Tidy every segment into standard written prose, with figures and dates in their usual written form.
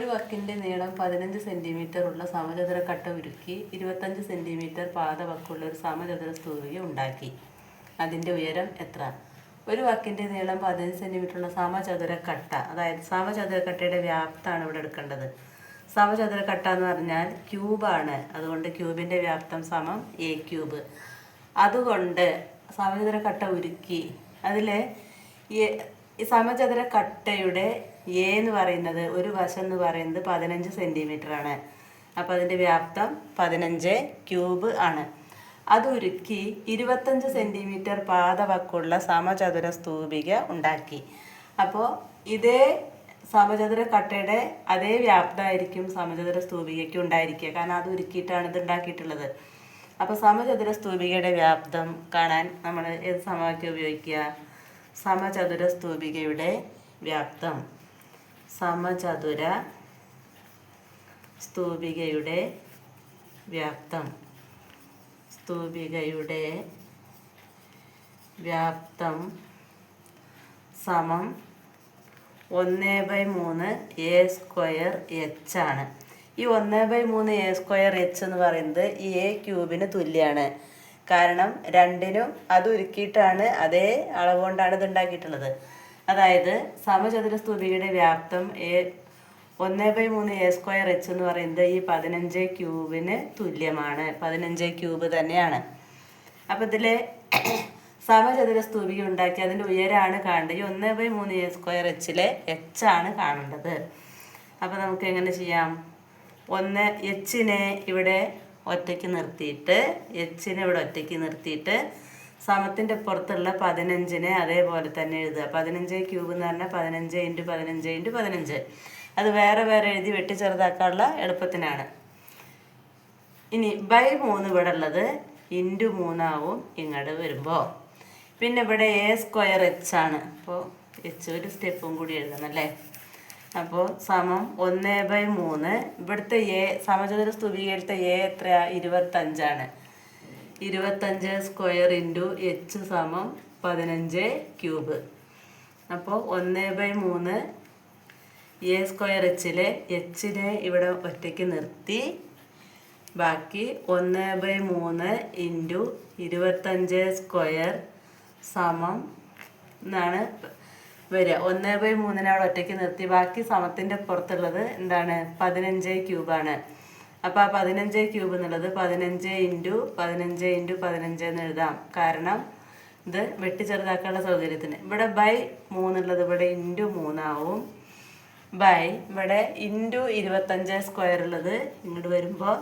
ഒരു വക്കിൻ്റെ നീളം 15 സെൻറ്റിമീറ്റർ ഉള്ള സമചതുര കട്ട ഉരുക്കി 25 സെൻറ്റിമീറ്റർ പാദവക്കുള്ള ഒരു സമചതുര സ്തൂപിക ഉണ്ടാക്കി. അതിൻ്റെ ഉയരം എത്ര? ഒരു വക്കിൻ്റെ നീളം 15 സെൻറ്റിമീറ്റർ ഉള്ള സമചതുര കട്ട, അതായത് സമചതുര കട്ടയുടെ വ്യാപ്തമാണ് ഇവിടെ എടുക്കേണ്ടത്. സമചതുര കട്ട എന്ന് പറഞ്ഞാൽ ക്യൂബാണ്, അതുകൊണ്ട് ക്യൂബിൻ്റെ വ്യാപ്തം സമം എ ക്യൂബ്. അതുകൊണ്ട് സമചതുര കട്ട ഉരുക്കി അതിൽ ഈ സമചതുര കട്ടയുടെ എ എന്ന് പറയുന്നത് ഒരു വശം എന്ന് പറയുന്നത് 15 സെൻറ്റിമീറ്റർ ആണ്. അപ്പോൾ അതിൻ്റെ വ്യാപ്തം 15 ക്യൂബ് ആണ്. അത് ഉരുക്കി 25 സെൻറ്റിമീറ്റർ പാദവക്കുള്ള സമചതുര സ്തൂപിക ഉണ്ടാക്കി. അപ്പോൾ ഇതേ സമചതുര കട്ടയുടെ അതേ വ്യാപ്തമായിരിക്കും സമചതുര സ്തൂപികയ്ക്ക് ഉണ്ടായിരിക്കുക, കാരണം അത് ഉരുക്കിയിട്ടാണ് ഇത് ഉണ്ടാക്കിയിട്ടുള്ളത്. അപ്പോൾ സമചതുര സ്തൂപികയുടെ വ്യാപ്തം കാണാൻ നമ്മൾ ഏത് സമവാക്യം ഉപയോഗിക്കുക? സമചതുര സ്തൂപികയുടെ വ്യാപ്തം. സമചതുര സ്തൂപികയുടെ വ്യാപ്തം. സ്തൂപികയുടെ വ്യാപ്തം സമം 1/3 എ സ്ക്വയർ എച്ച് ആണ്. ഈ 1/3 എ സ്ക്വയർ എച്ച് എന്ന് പറയുന്നത് ഈ എ ക്യൂബിന് തുല്യമാണ്. കാരണം രണ്ടിനും അത് ഉരുക്കിയിട്ടാണ് അതേ അളവ് കൊണ്ടാണ് ഇത് ഉണ്ടാക്കിയിട്ടുള്ളത്. അതായത് സമചതുര സ്തൂപികയുടെ വ്യാപ്തം 1/3 എ സ്ക്വയർ എച്ച് എന്ന് പറയുന്നത് ഈ 15 ക്യൂബിന് തുല്യമാണ്. 15 ക്യൂബ് തന്നെയാണ്. അപ്പം ഇതിൽ സമചതുര സ്തൂപിക ഉണ്ടാക്കി അതിൻ്റെ ഉയരമാണ് കാണേണ്ടത്. ഈ 1/3 എ സ്ക്വയർ എച്ചിലെ എച്ച് ആണ് കാണേണ്ടത്. അപ്പം നമുക്ക് എങ്ങനെ ചെയ്യാം? എച്ചിനെ ഇവിടെ ഒറ്റയ്ക്ക് നിർത്തിയിട്ട് സമത്തിൻ്റെ പുറത്തുള്ള 15നെ അതേപോലെ തന്നെ എഴുതുക. 15 ക്യൂബ് എന്ന് പറഞ്ഞാൽ 15 × 15 × 15. അത് വേറെ വേറെ എഴുതി വെട്ടി ചെറുതാക്കാനുള്ള എളുപ്പത്തിനാണ്. ഇനി /3 ഇവിടെ ഉള്ളത് × 3 ആവും ഇങ്ങോട്ട് വരുമ്പോൾ. പിന്നെ ഇവിടെ എ സ്ക്വയർ എച്ച് ആണ്. അപ്പോൾ എച്ച് ഒരു സ്റ്റെപ്പും കൂടി എഴുതണം അല്ലേ. അപ്പോൾ സമം 1/3. ഇവിടുത്തെ എ സമചതുര സ്തൂപികയിലത്തെ എ എത്രയാ? 25 ആണ്. 25 സ്ക്വയർ × എച്ച് സമം 15 ക്യൂബ്. അപ്പോൾ 1/3 എ സ്ക്വയർ എച്ചിലെ എച്ചിനെ ഇവിടെ ഒറ്റയ്ക്ക് നിർത്തി ബാക്കി 1/3 × 25 സ്ക്വയർ സമം എന്നാണ് വരിക. 1/3 അവിടെ ഒറ്റയ്ക്ക് നിർത്തി ബാക്കി സമത്തിൻ്റെ പുറത്തുള്ളത് എന്താണ്? 15 ക്യൂബാണ്. അപ്പോൾ ആ 15 ക്യൂബ് എന്നുള്ളത് 15 × 15 × 15 എന്ന് എഴുതാം. കാരണം ഇത് വെട്ടി ചെറുതാക്കാനുള്ള സൗകര്യത്തിന്. ഇവിടെ /3 ഉള്ളത് ഇവിടെ × 3 ആവും. ഇവിടെ × 25 സ്ക്വയർ ഉള്ളത് ഇങ്ങോട്ട് വരുമ്പോൾ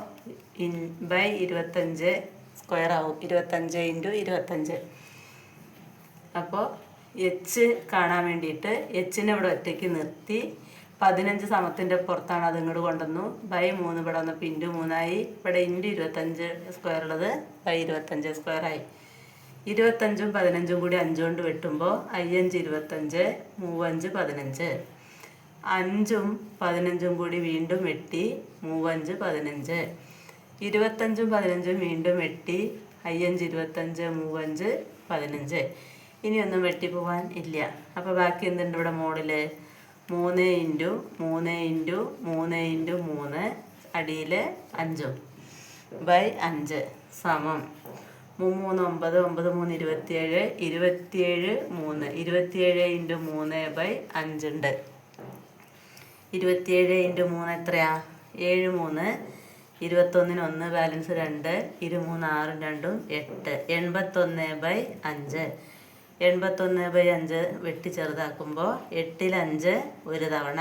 /25 സ്ക്വയർ ആവും. 25 × 25. അപ്പോൾ എച്ച് കാണാൻ വേണ്ടിയിട്ട് എച്ചിനെ ഇവിടെ ഒറ്റയ്ക്ക് നിർത്തി 15 സമത്തിൻ്റെ പുറത്താണ് അത് ഇങ്ങോട്ട് കൊണ്ടുവന്നു. /3 ഇവിടെ വന്നപ്പോൾ × 3 ആയി. ഇവിടെ × 25 സ്ക്വയർ ഉള്ളത് /25 സ്ക്വയർ ആയി. 25ഉം 15ഉം കൂടി 5 കൊണ്ട് വെട്ടുമ്പോൾ 5 × 25 3 15. 5ഉം 15ഉം കൂടി വീണ്ടും വെട്ടി 3 15. 25ഉം 15ഉം വീണ്ടും വെട്ടി 5 25 3 15. ഇനിയൊന്നും വെട്ടിപ്പോവാൻ ഇല്ല. അപ്പോൾ ബാക്കി എന്തുണ്ട് ഇവിടെ മോഡിൽ? 3 × 3 × 3 × 3 അടിയിൽ 5 /5 സമം 3 9 9 3 27 27 3 27 × 3/5 ഉണ്ട്. 27 × 3 എത്രയാ? 7 3 21ന് 1 ബാലൻസ് 2 23 6 2 8 81/5. 81/5 വെട്ടി ചെറുതാക്കുമ്പോൾ 8ൽ 5 ഒരു തവണ,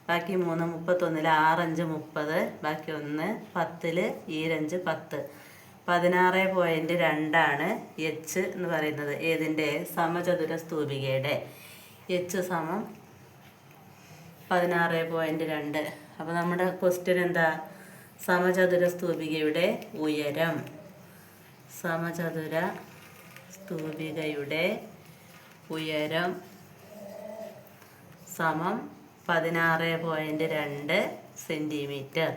ബാക്കി 3 31ൽ 6 5 30, ബാക്കി 1 10ൽ 5 10. 16.2 ആണ് എച്ച് എന്ന് പറയുന്നത്. ഏതിൻ്റെ? സമചതുര സ്തൂപികയുടെ. എച്ച് സമം 16.2. അപ്പോൾ നമ്മുടെ ക്വസ്റ്റ്യൻ എന്താ? സമചതുര സ്തൂപികയുടെ ഉയരം. സമചതുര സ്തൂപികയുടെ ഉയരം സമം 16.2 സെൻറ്റിമീറ്റർ.